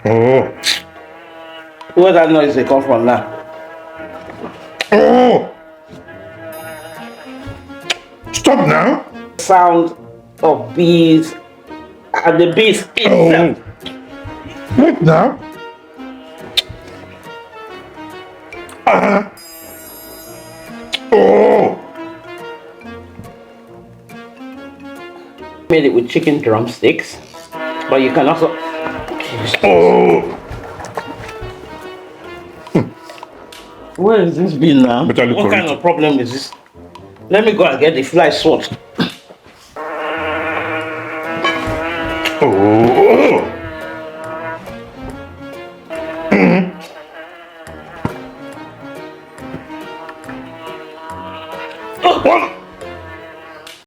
Oh. Where that noise they come from now? Oh. Stop now. Sound of bees and the bees itself. Oh. Wait now. Oh. Made it with chicken drumsticks, but you can also. Oh. Where is this bee now? Better look What for kind it. of problem is this? Let me go and get the fly swat. Oh.